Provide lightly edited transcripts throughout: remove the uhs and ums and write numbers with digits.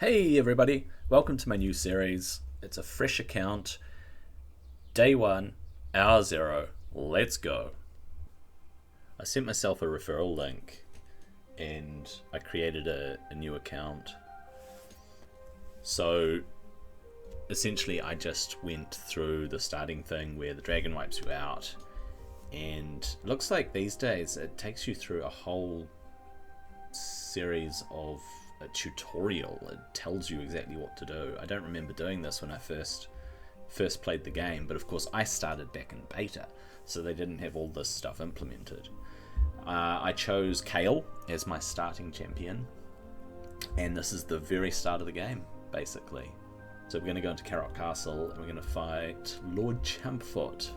Hey everybody, welcome to my new series. It's a fresh account, day 1, hour 0, let's go. I sent myself a referral link and I created a new account. So essentially I just went through the starting thing where the dragon wipes you out, and it looks like these days it takes you through a whole series of a tutorial. It tells you exactly what to do. I don't remember doing this when I first played the game, but of course I started back in beta, so they didn't have all this stuff implemented. I chose Kale as my starting champion, and this is the very start of the game, basically. So we're going to go into Carrot Castle and we're going to fight Lord Champfoot.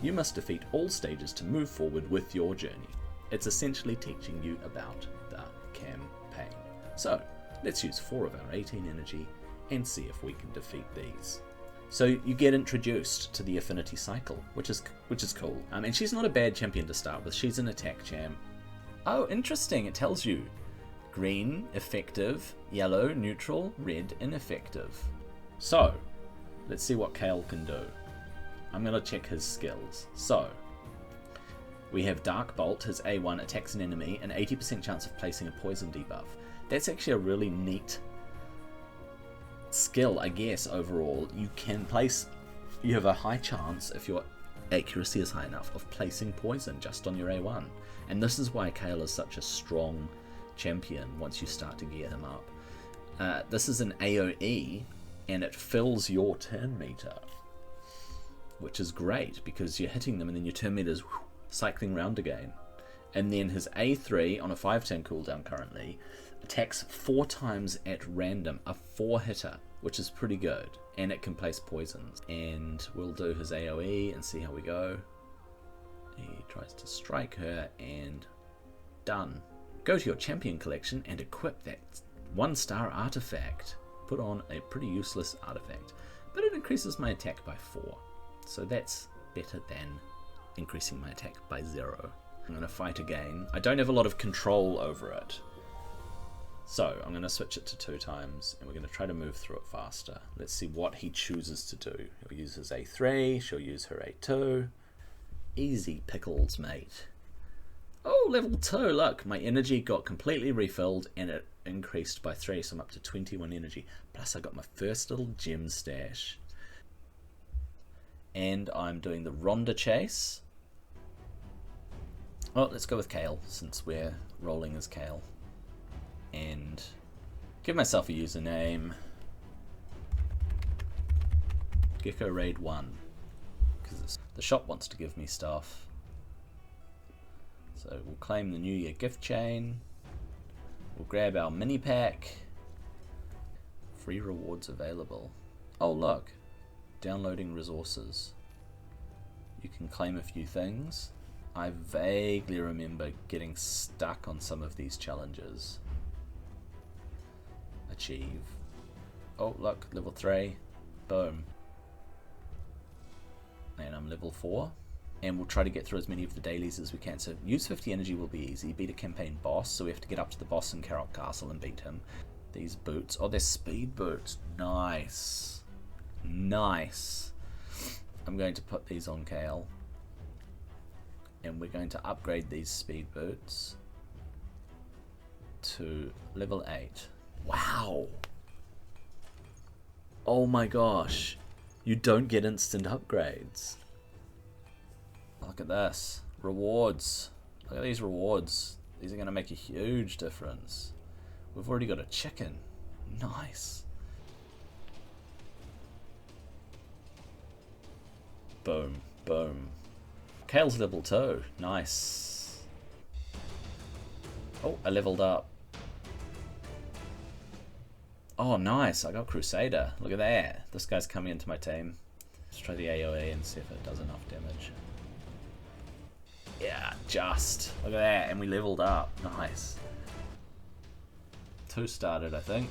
You must defeat all stages to move forward with your journey. It's essentially teaching you about the campaign. So let's use 4 of our 18 energy and see if we can defeat these. So you get introduced to the affinity cycle, which is cool. And she's not a bad champion to start with. She's an attack champ. Oh, interesting. It tells you green, effective, yellow, neutral, red, ineffective. So let's see what Kale can do. I'm going to check his skills. So we have Dark Bolt. His A1 attacks an enemy, an 80% chance of placing a poison debuff. That's actually a really neat skill, I guess, overall. You have a high chance, if your accuracy is high enough, of placing poison just on your A1. And this is why Kale is such a strong champion once you start to gear him up. This is an AoE, and it fills your turn meter, which is great because you're hitting them and then your turn meter's cycling round again. And then his A3 on a 5-turn cooldown currently attacks 4 times at random, a 4-hitter, which is pretty good, and it can place poisons. And we'll do his AoE and see how we go. He tries to strike her, and done. Go to your champion collection and equip that 1-star artifact. Put on a pretty useless artifact, but it increases my attack by 4, so that's better than increasing my attack by 0. I'm going to fight again. I don't have a lot of control over it, so I'm going to switch it to 2 times, and we're going to try to move through it faster. Let's see what he chooses to do. He'll use his A3, she'll use her A2. Easy pickles, mate. Oh, level 2, look, my energy got completely refilled, and it increased by 3, so I'm up to 21 energy. Plus I got my first little gem stash. And I'm doing the Rhonda chase. Well, let's go with Kale, since we're rolling as Kale. And give myself a username. Gecko Raid 1. Because the shop wants to give me stuff. So we'll claim the New Year gift chain. We'll grab our mini pack. Free rewards available. Oh look, downloading resources. You can claim a few things. I vaguely remember getting stuck on some of these challenges. Achieve. Oh look, level 3. Boom. And I'm level 4. And we'll try to get through as many of the dailies as we can. So use 50 energy will be easy. Beat a campaign boss, so we have to get up to the boss in Carrot Castle and beat him. These boots. Oh, they're speed boots. Nice. Nice. I'm going to put these on Kale. And we're going to upgrade these speed boots to level 8. Wow. Oh my gosh. You don't get instant upgrades. Look at this. Rewards. Look at these rewards. These are going to make a huge difference. We've already got a chicken. Nice. Boom. Boom. Kale's level 2. Nice. Oh, I leveled up. Oh, nice. I got Crusader. Look at that. This guy's coming into my team. Let's try the AoE and see if it does enough damage. Yeah, just. Look at that. And we leveled up. Nice. 2 started, I think.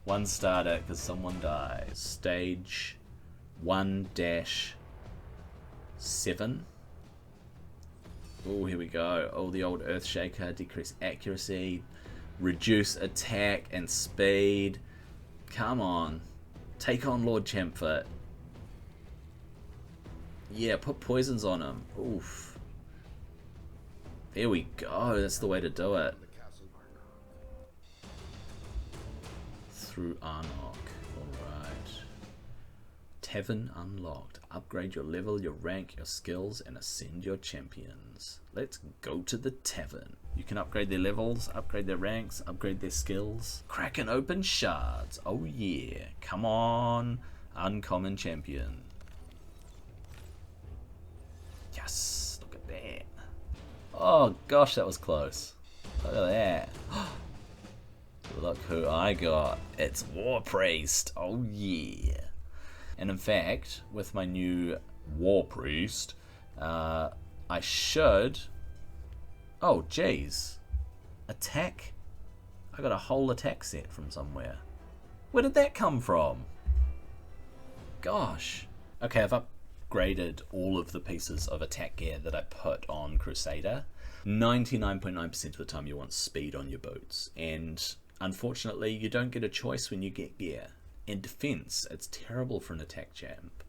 1 started because someone dies. Stage 1-7. Oh, here we go. Oh, the old Earthshaker. Decrease accuracy. Reduce attack and speed. Come on. Take on Lord Champfoot. Yeah, put poisons on him. Oof. There we go. That's the way to do it. Through Arnok. Alright. Tavern unlocked. Upgrade your level, your rank, your skills, and ascend your champions. Let's go to the tavern. You can upgrade their levels, upgrade their ranks, upgrade their skills. Crack and open shards. Oh yeah. Come on. Uncommon champion. Yes. Look at that. Oh gosh, that was close. Look at that. Look who I got. It's War Priest. Oh yeah. And in fact, with my new War Priest, I should... Oh, jeez. Attack? I got a whole attack set from somewhere. Where did that come from? Gosh. Okay, I've upgraded all of the pieces of attack gear that I put on Crusader. 99.9% of the time you want speed on your boots. And unfortunately, you don't get a choice when you get gear. In defense, it's terrible for an attack champ.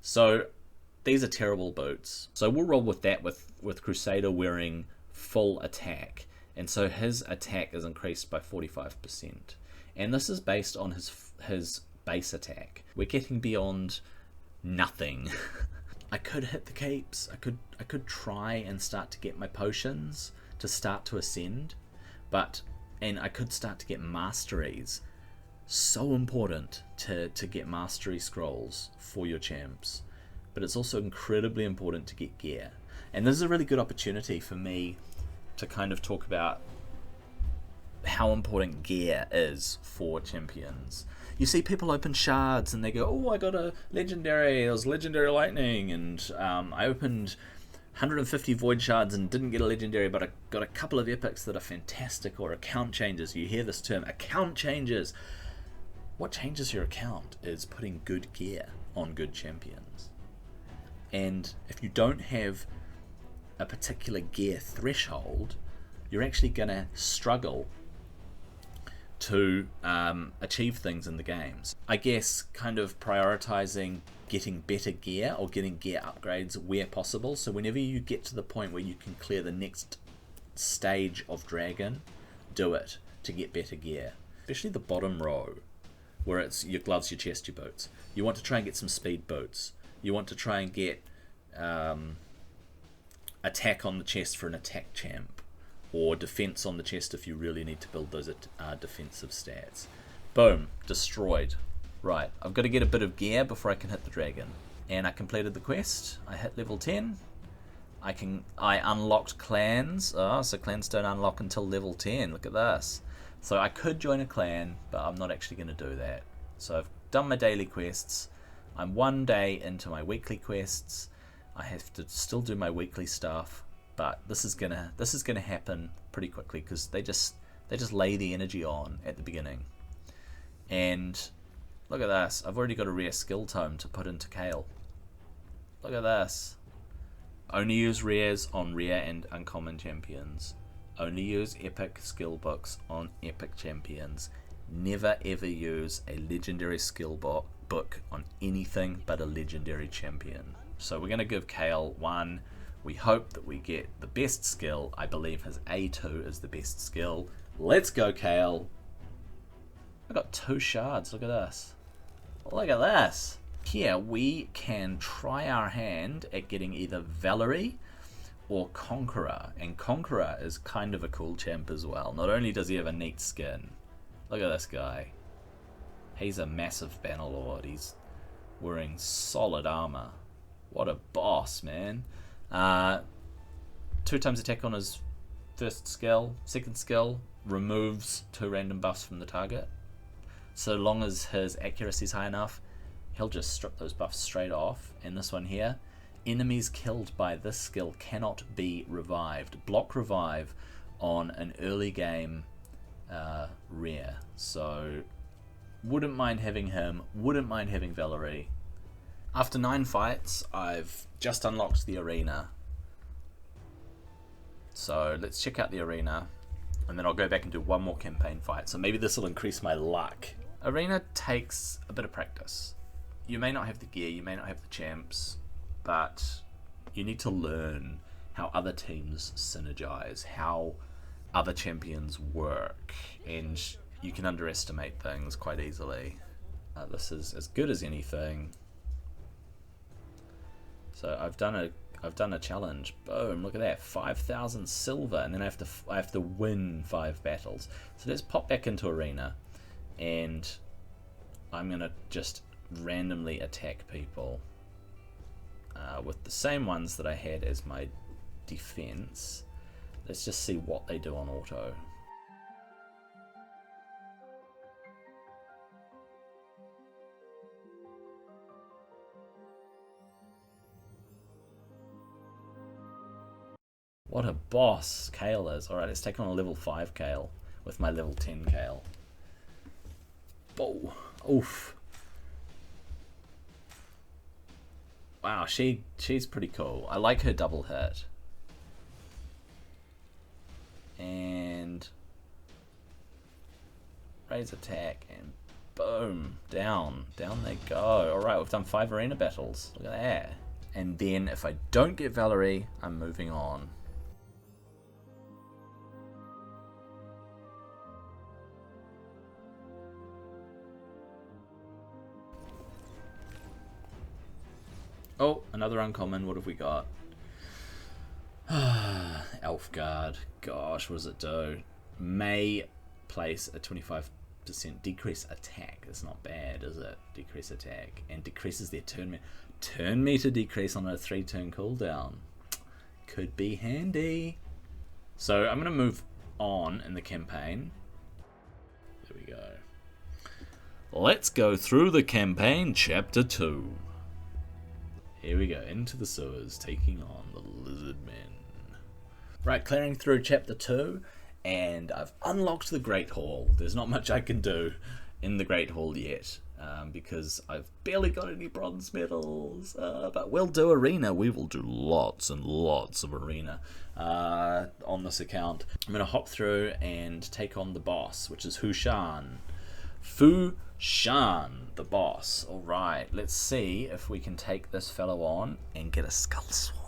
So these are terrible boots. So we'll roll with that with Crusader wearing full attack. And so his attack is increased by 45%. And this is based on his base attack. We're getting beyond nothing. I could hit the capes. I could try and start to get my potions to start to ascend. And I could start to get masteries. So important to get mastery scrolls for your champs, but it's also incredibly important to get gear. And this is a really good opportunity for me to kind of talk about how important gear is for champions. You see people open shards and they go, oh, I got a legendary, it was legendary lightning, and I opened 150 void shards and didn't get a legendary, but I got a couple of epics that are fantastic, or account changes. You hear this term, account changes. What changes your account is putting good gear on good champions. And if you don't have a particular gear threshold, you're actually going to struggle to achieve things in the games. I guess kind of prioritizing getting better gear or getting gear upgrades where possible. So whenever you get to the point where you can clear the next stage of Dragon, do it to get better gear. Especially the bottom row, where it's your gloves, your chest, your boots. You want to try and get some speed boots. You want to try and get attack on the chest for an attack champ, or defense on the chest if you really need to build those defensive stats. Boom, destroyed. Right, I've got to get a bit of gear before I can hit the dragon. And I completed the quest. I hit level 10. I unlocked clans. Oh, so clans don't unlock until level 10. Look at this. So I could join a clan, but I'm not actually going to do that. So I've done my daily quests. I'm one day into my weekly quests. I have to still do my weekly stuff, but this is gonna happen pretty quickly because they just lay the energy on at the beginning. And look at this. I've already got a rare skill tome to put into Kale. Look at this. Only use rares on rare and uncommon champions. Only use epic skill books on epic champions. Never ever use a legendary skill book on anything but a legendary champion. So we're going to give Kale one. We hope that we get the best skill. I believe his A2 is the best skill. Let's go, Kale. I got 2 shards. Look at this. Look at this. Here we can try our hand at getting either Valerie or Conqueror, and Conqueror is kind of a cool champ as well. Not only does he have a neat skin, look at this guy. He's a massive Bannerlord. He's wearing solid armor. What a boss, man. 2 times attack on his first skill. Second skill removes 2 random buffs from the target. So long as his accuracy is high enough, he'll just strip those buffs straight off. And this one here, enemies killed by this skill cannot be revived. Block revive on an early game rare. So wouldn't mind having him, wouldn't mind having Valerie. After 9 fights, I've just unlocked the arena. So let's check out the arena. and then I'll go back and do one more campaign fight. So maybe this will increase my luck. Arena takes a bit of practice. You may not have the gear, you may not have the champs, but you need to learn how other teams synergize, how other champions work, and you can underestimate things quite easily. This is as good as anything. So I've done a challenge. Boom! Look at that, 5,000 silver, and then I have to win 5 battles. So let's pop back into arena, and I'm gonna just randomly attack people with the same ones that I had as my defense. Let's just see what they do on auto. What a boss Kale is. Alright, let's take on a level 5 Kale with my level 10 Kale. Oh, oof. Wow, she's pretty cool. I like her double hit. And raise attack and boom, down they go. Alright, we've done 5 arena battles. Look at that. And then if I don't get Valerie, I'm moving on. Oh, another uncommon. What have we got? Elfguard. Gosh, what does it do? May place a 25% decrease attack. That's not bad, is it? Decrease attack. And decreases their turn meter decrease on a 3-turn cooldown. Could be handy. So I'm going to move on in the campaign. There we go. Let's go through the campaign, Chapter 2. Here we go, into the sewers, taking on the lizard men. Right, clearing through chapter 2, and I've unlocked the Great Hall. There's not much I can do in the Great Hall yet, because I've barely got any bronze medals. But we'll do arena. We will do lots and lots of arena on this account. I'm going to hop through and take on the boss, which is Fushan. Fushan, the boss. Alright, let's see if we can take this fellow on and get a Skull Sworn.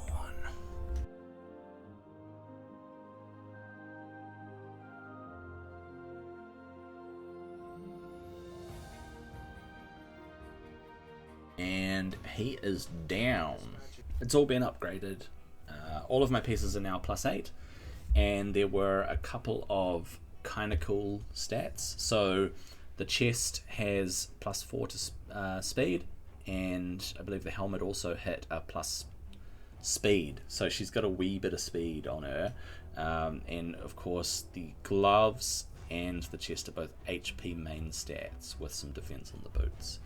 And he is down. It's all been upgraded. All of my pieces are now +8, and there were a couple of kind of cool stats. So the chest has +4 to speed, and I believe the helmet also hit a plus speed. So she's got a wee bit of speed on her. And of course the gloves and the chest are both HP main stats with some defense on the boots.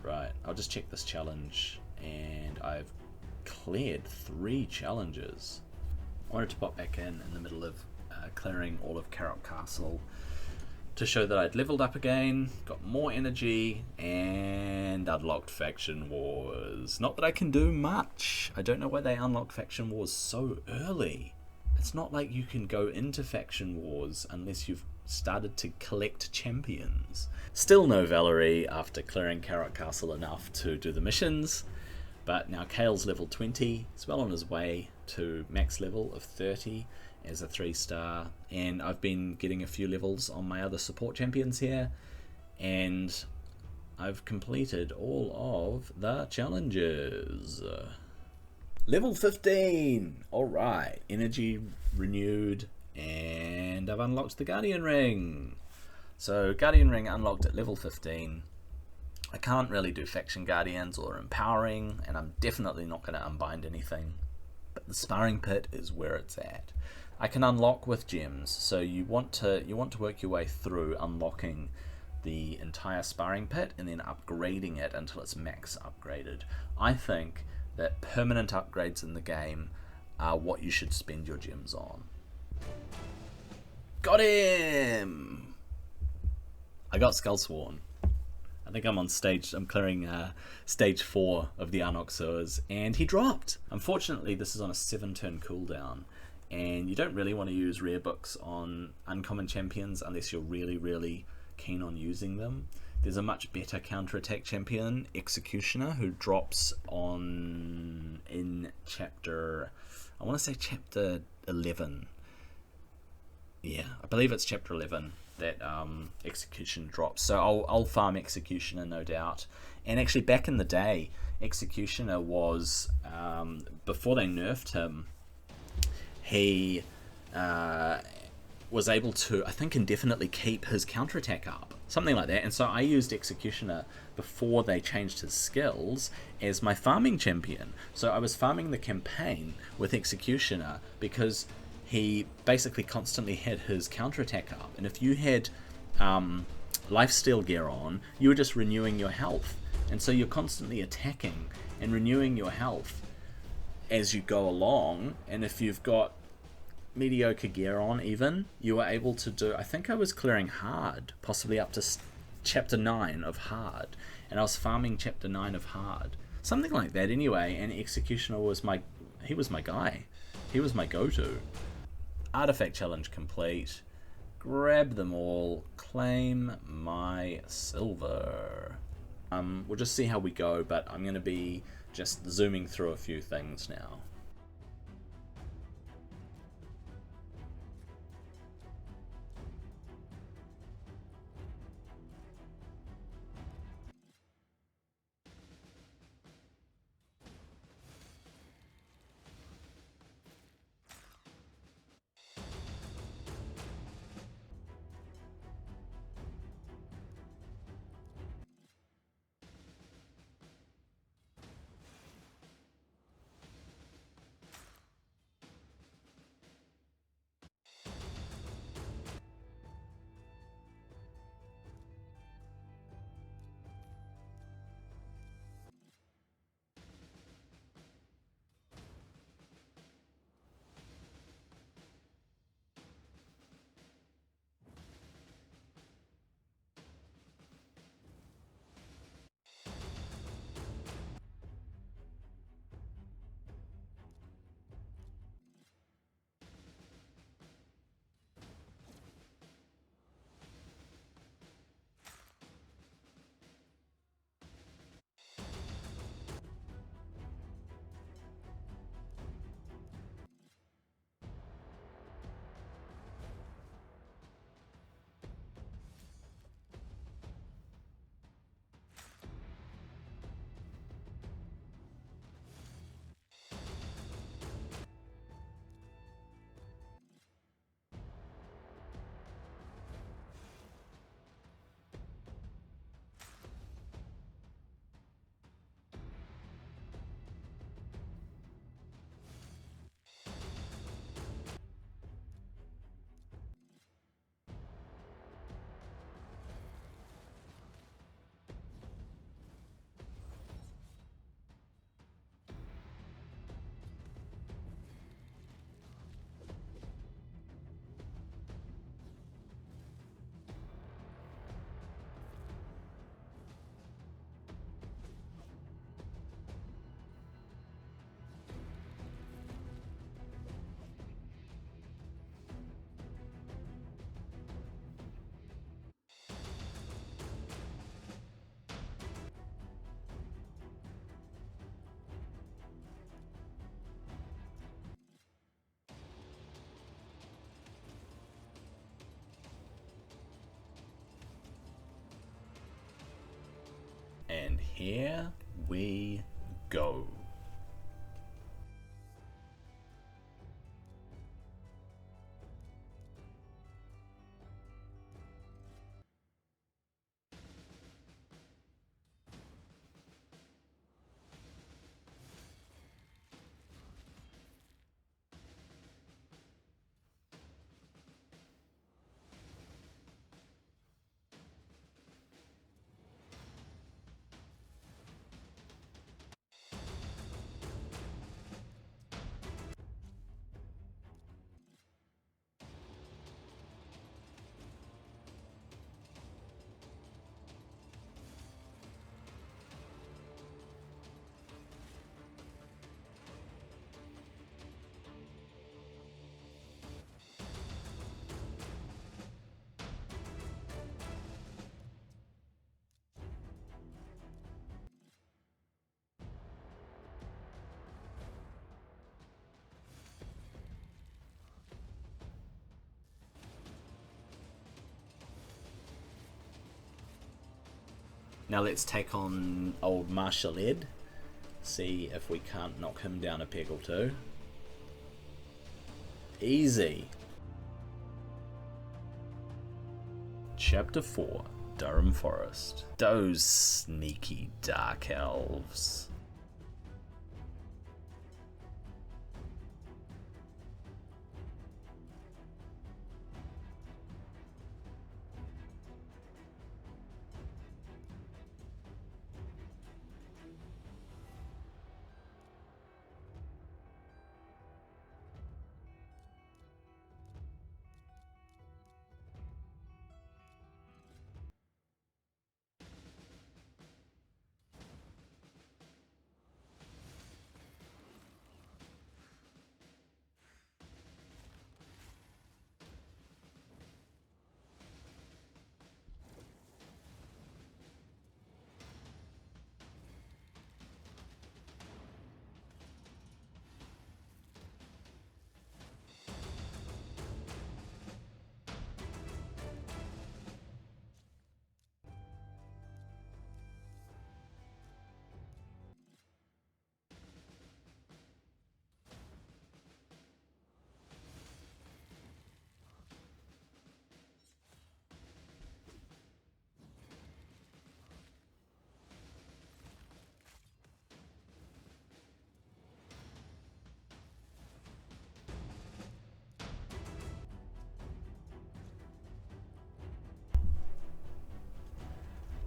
Right, I'll just check this challenge, and I've cleared 3 challenges. I wanted to pop back in the middle of clearing all of Carrot Castle to show that I'd leveled up again, got more energy, and unlocked Faction Wars. Not that I can do much. I don't know why they unlocked Faction Wars so early. It's not like you can go into Faction Wars unless you've started to collect champions. Still no Valerie after clearing Carrot Castle enough to do the missions, but now Kale's level 20. He's well on his way to max level of 30 as a 3-star, and I've been getting a few levels on my other support champions here, and I've completed all of the challenges. Level 15! Alright, energy renewed, and I've unlocked the Guardian Ring. So Guardian Ring unlocked at level 15. I can't really do Faction Guardians or Empowering, and I'm definitely not going to unbind anything, but the Sparring Pit is where it's at. I can unlock with gems, so you want to work your way through unlocking the entire Sparring Pit and then upgrading it until it's max upgraded. I think that permanent upgrades in the game are what you should spend your gems on. Got him! I got Skull Sworn. I think I'm clearing stage 4 of the Arnok sewers, and he dropped. Unfortunately, this is on a 7-turn cooldown, and you don't really want to use rare books on uncommon champions unless you're really, really keen on using them. There's a much better counterattack champion, Executioner, who drops on in chapter, I want to say chapter 11. Yeah, I believe it's chapter 11 that Execution drops. So I'll farm Executioner, no doubt. And actually, back in the day, Executioner was, before they nerfed him, he was able to, I think, indefinitely keep his counterattack up. Something like that. And so I used Executioner before they changed his skills as my farming champion. So I was farming the campaign with Executioner because he basically constantly had his counterattack up. And if you had lifesteal gear on, you were just renewing your health. And so you're constantly attacking and renewing your health as you go along. And if you've got mediocre gear on, even, you were able to do, I think I was clearing hard, possibly up to chapter 9 of hard, and I was farming chapter 9 of hard, something like that anyway. And Executioner was my guy, he was my go-to. Artifact challenge complete, grab them all, claim my silver. We'll just see how we go, but I'm going to be just zooming through a few things now. And here we go. Now let's take on old Marshall Ed. See if we can't knock him down a peg or two. Easy. Chapter 4, Durham Forest. Those sneaky dark elves.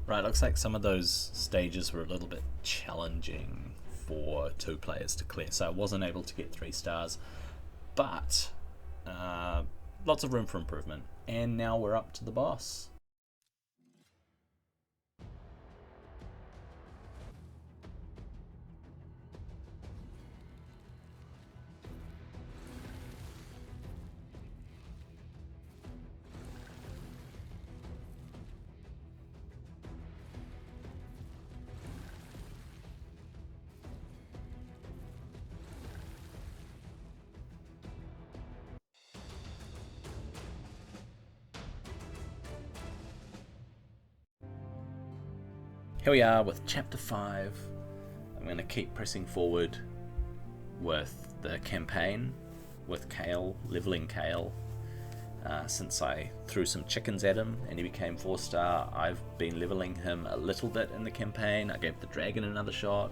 Right, looks like some of those stages were a little bit challenging for 2 players to clear, so I wasn't able to get 3 stars, but lots of room for improvement. And now we're up to the boss. Here we are with Chapter 5. I'm going to keep pressing forward with the campaign, with Kale, leveling Kale. Since I threw some chickens at him and he became 4-star, I've been leveling him a little bit in the campaign. I gave the dragon another shot.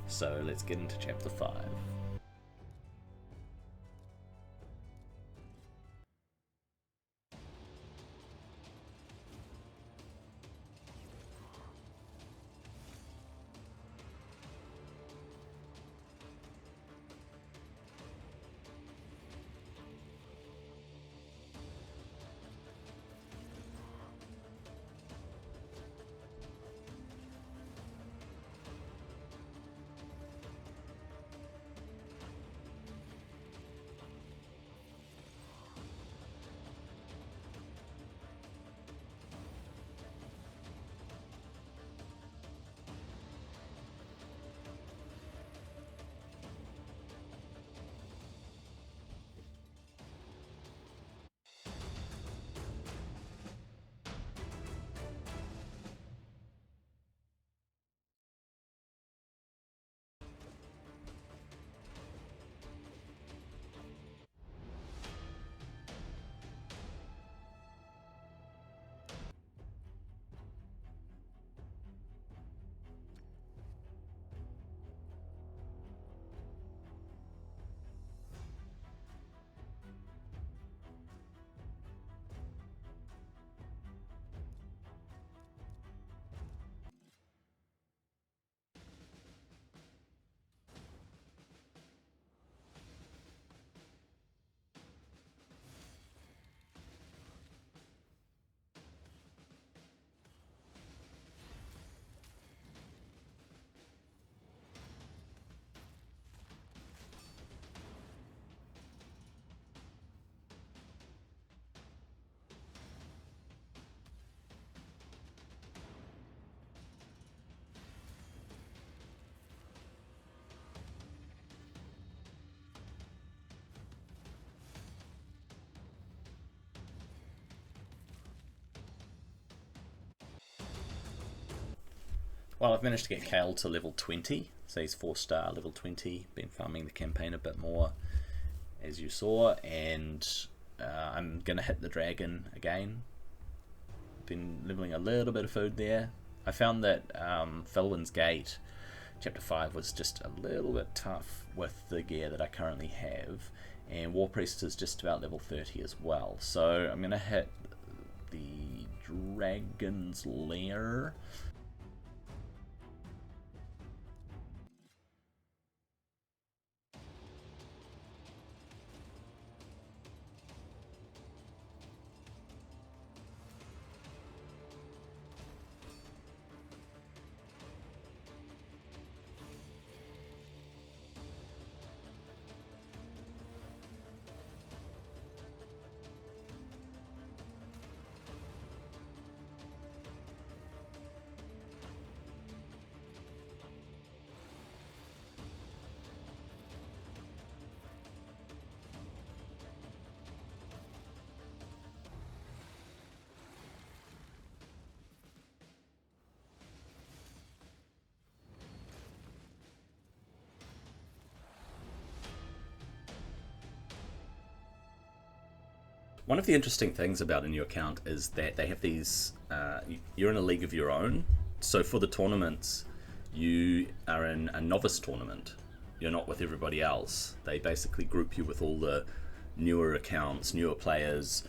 So let's get into Chapter 5. Well, I've managed to get Kale to level 20, so he's 4-star, level 20. Been farming the campaign a bit more, as you saw, and I'm going to hit the dragon again. Been leveling a little bit of food there. I found that Filwyn's Gate, Chapter 5, was just a little bit tough with the gear that I currently have, and War Priest is just about level 30 as well. So I'm going to hit the Dragon's Lair. One of the interesting things about a new account is that they have these, you're in a league of your own. So for the tournaments, you are in a novice tournament. You're not with everybody else. They basically group you with all the newer accounts, newer players,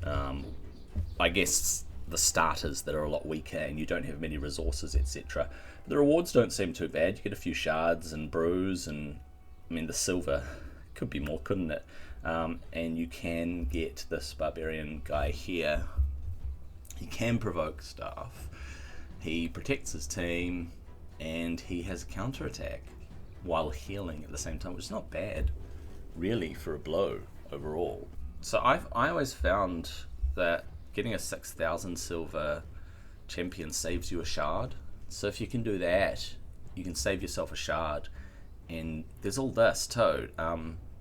I guess the starters that are a lot weaker and you don't have many resources, etc. The rewards don't seem too bad. You get a few shards and brews, and I mean the silver could be more, couldn't it? And you can get this barbarian guy here. He can provoke stuff. He protects his team, and he has a counterattack while healing at the same time, which is not bad, really, for a blow overall. So I always found that getting a 6,000 silver champion saves you a shard. So if you can do that, you can save yourself a shard. And there's all this too.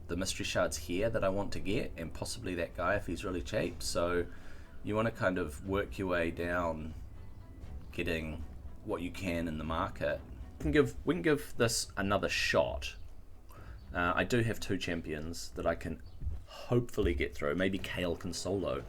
The mystery shards here that I want to get, and possibly that guy if he's really cheap. So you want to kind of work your way down, getting what you can in the market. We can give this another shot. I do have 2 champions that I can hopefully get through. Maybe Kale can solo.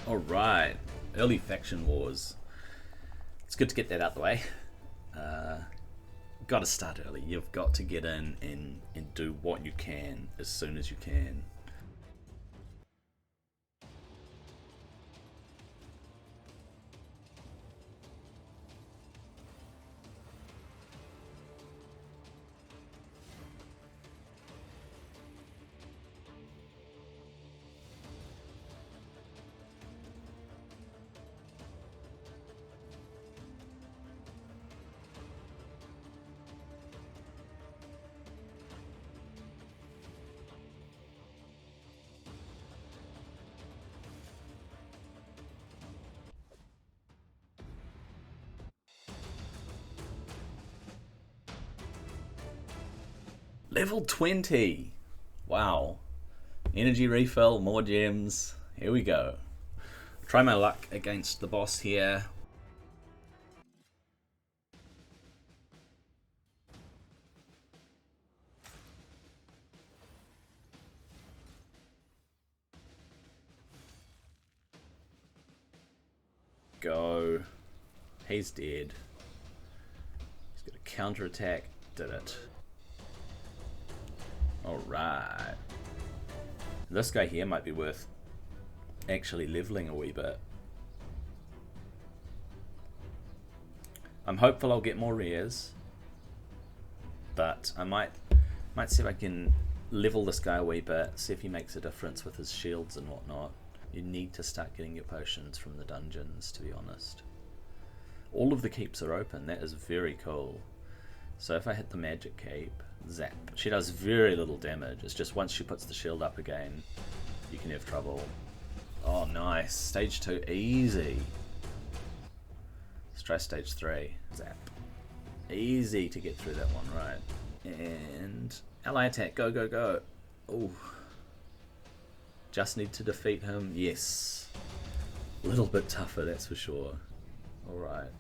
Alright, early faction wars. It's good to get that out the way. Got to start early. You've got to get in and do what you can as soon as you can. Level 20! Wow. Energy refill, more gems. Here we go. Try my luck against the boss here. Go. He's dead. He's got a counterattack. Did it. Alright. This guy here might be worth actually leveling a wee bit. I'm hopeful I'll get more rares, but I might see if I can level this guy a wee bit, see if he makes a difference with his shields and whatnot. You need to start getting your potions from the dungeons, to be honest. All of the keeps are open. That is very cool. So if I hit the magic keep, zap. She does very little damage. It's just once she puts the shield up again, you can have trouble. Oh, nice. Stage 2, easy. Let's try stage 3. Zap. Easy to get through that one, right. And ally attack. Go, go, go. Ooh. Just need to defeat him. Yes. A little bit tougher, that's for sure. Alright.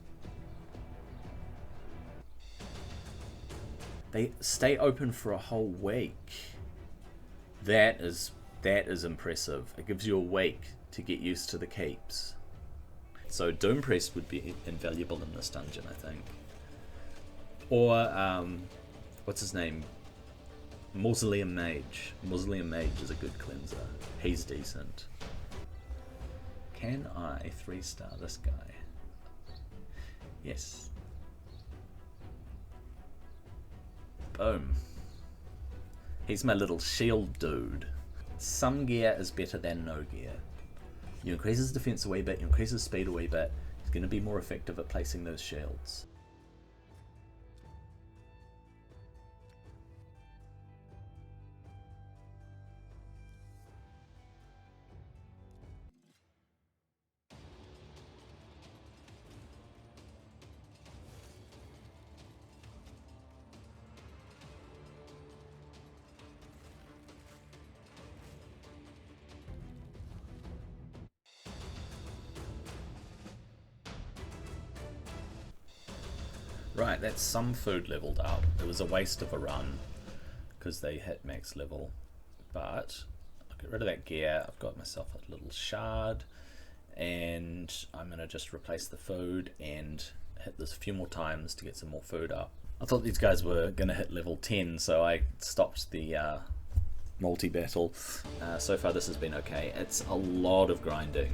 They stay open for a whole week. That is impressive. It gives you a week to get used to the keeps. So Doom Priest would be invaluable in this dungeon, I think. Or what's his name? Mausoleum Mage. Mausoleum Mage is a good cleanser. He's decent. Can I 3-star this guy? Yes. Boom. He's my little shield dude. Some gear is better than no gear. You increase his defense a wee bit, you increase his speed a wee bit, he's going to be more effective at placing those shields. Right, that's some food leveled up. It was a waste of a run because they hit max level. But I'll get rid of that gear. I've got myself a little shard and I'm going to just replace the food and hit this a few more times to get some more food up. I thought these guys were going to hit level 10, so I stopped the multi-battle. So far this has been okay. It's a lot of grinding.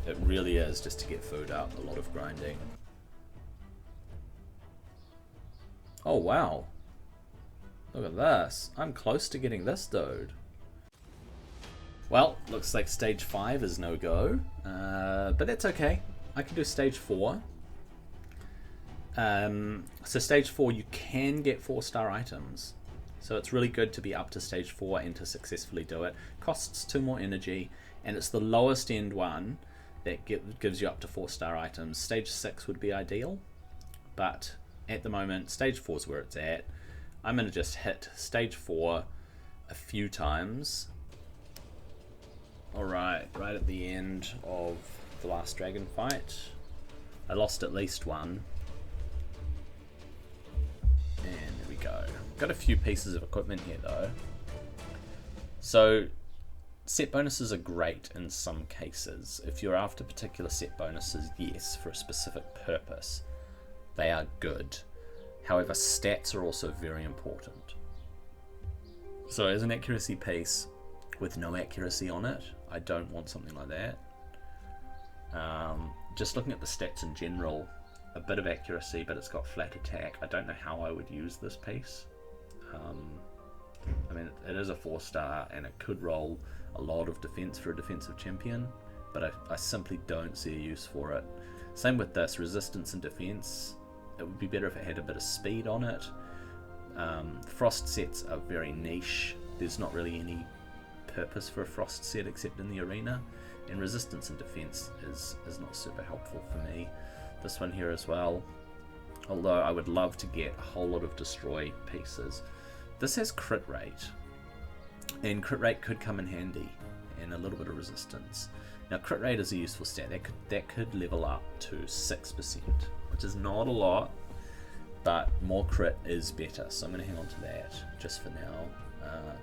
It really is, just to get food up, a lot of grinding. Oh wow, look at this. I'm close to getting this dude. Well, looks like stage 5 is no go, but that's okay. I can do stage 4. So stage 4 you can get 4-star items. So it's really good to be up to stage 4 and to successfully do it. Costs 2 more energy and it's the lowest end one that gives you up to 4-star items. Stage 6 would be ideal, but at the moment, stage 4 is where it's at. I'm going to just hit stage 4 a few times. Alright, right at the end of the last dragon fight. I lost at least one. And there we go. Got a few pieces of equipment here though. So, set bonuses are great in some cases. If you're after particular set bonuses, yes, for a specific purpose. They are good. However, stats are also very important. So as an accuracy piece with no accuracy on it, I don't want something like that. Just looking at the stats in general, a bit of accuracy, but it's got flat attack. I don't know how I would use this piece. I mean, it is a 4-star and it could roll a lot of defense for a defensive champion, but I simply don't see a use for it. Same with this, resistance and defense. It would be better if it had a bit of speed on it. Frost sets are very niche. There's not really any purpose for a frost set except in the arena, and resistance and defense is not super helpful for me. This one here as well, although I would love to get a whole lot of destroy pieces. This has crit rate, and crit rate could come in handy, and a little bit of resistance. Now crit rate is a useful stat. That could level up to 6%, which is not a lot, but more crit is better. So I'm going to hang on to that just for now.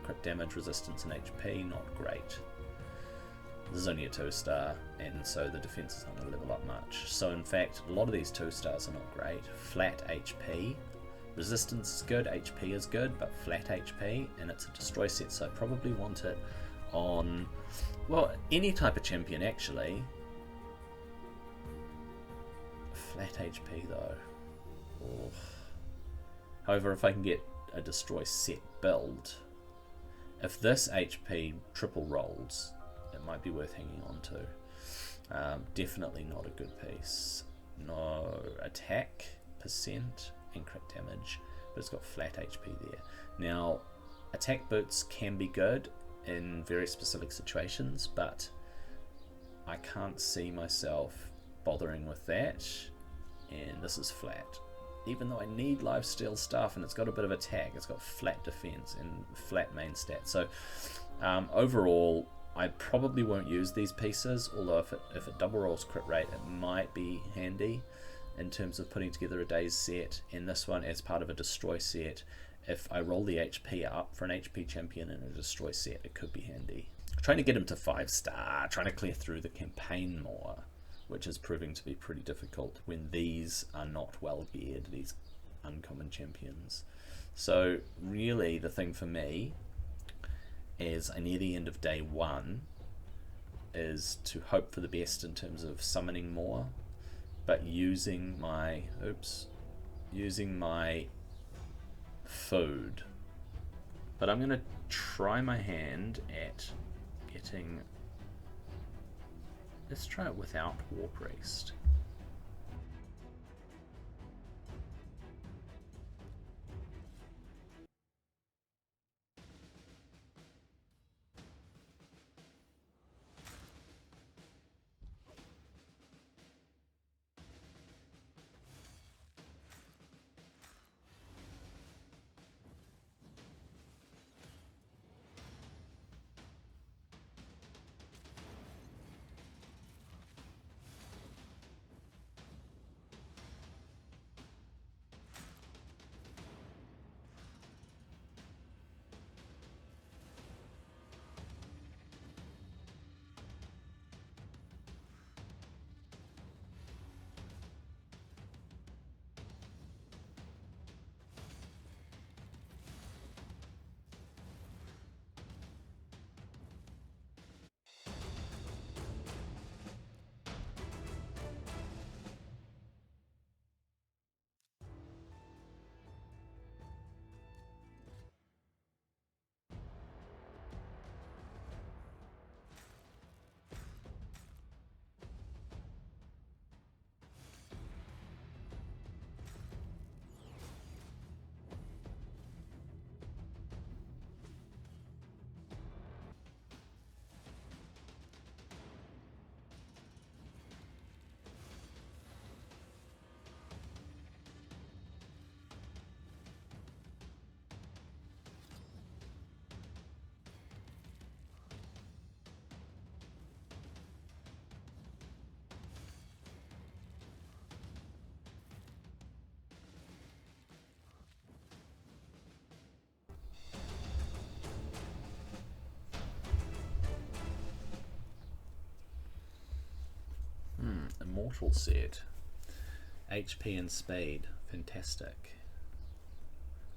Crit damage, resistance, and HP, not great. This is only a 2-star, and so the defense is not going to level up much. So in fact, a lot of these 2-stars are not great. Flat HP. Resistance is good, HP is good, but flat HP, and it's a destroy set, so I probably want it on, well, any type of champion actually. Flat HP though. Oh. However, if I can get a destroy set build, if this HP triple rolls, it might be worth hanging on to. Definitely not a good piece. No attack percent and crit damage, but it's got flat HP there. Now, attack boots can be good in very specific situations, but I can't see myself bothering with that, and this is flat. Even though I need lifesteal stuff, and it's got a bit of attack, it's got flat defense and flat main stats. So overall, I probably won't use these pieces, although if it double rolls crit rate, it might be handy in terms of putting together a day's set, and this one as part of a destroy set. If I roll the HP up for an HP champion in a destroy set, it could be handy. Trying to get him to 5-star, trying to clear through the campaign more, which is proving to be pretty difficult when these are not well geared, these uncommon champions. So really the thing for me is, near the end of day 1, is to hope for the best in terms of summoning more, but using my food. But I'm going to try my hand at getting, let's try it without Warp Rest. Immortal set. HP and speed, fantastic.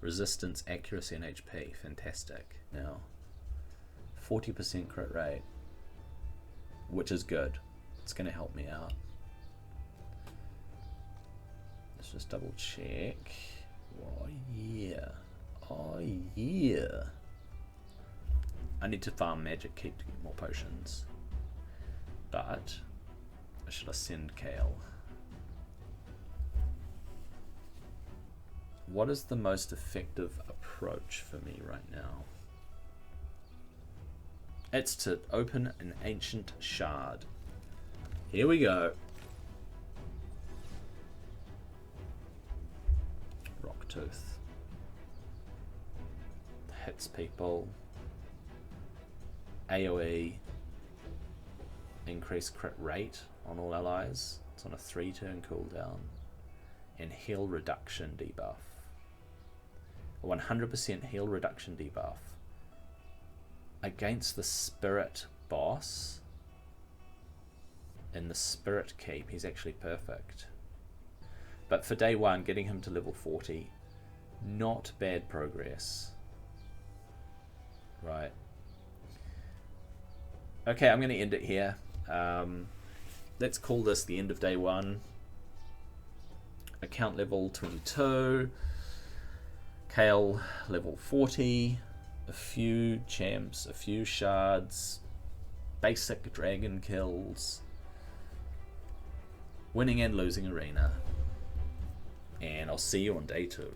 Resistance, accuracy, and HP, fantastic. Now, 40% crit rate, which is good. It's going to help me out. Let's just double check. Oh yeah. Oh yeah. I need to farm magic keep to get more potions. But should I send Kale? What is the most effective approach for me right now? It's to open an ancient shard. Here we go. Rocktooth. hits people. AoE, increased crit rate on all allies. It's on a 3-turn cooldown. And heal reduction debuff. A 100% heal reduction debuff against the spirit boss in the spirit keep. He's actually perfect. But for day 1, getting him to level 40, not bad progress. Right. Okay, I'm going to end it here. Let's call this the end of day 1. Account level 22. Kale level 40. A few champs, a few shards. Basic dragon kills. Winning and losing arena. And I'll see you on day 2.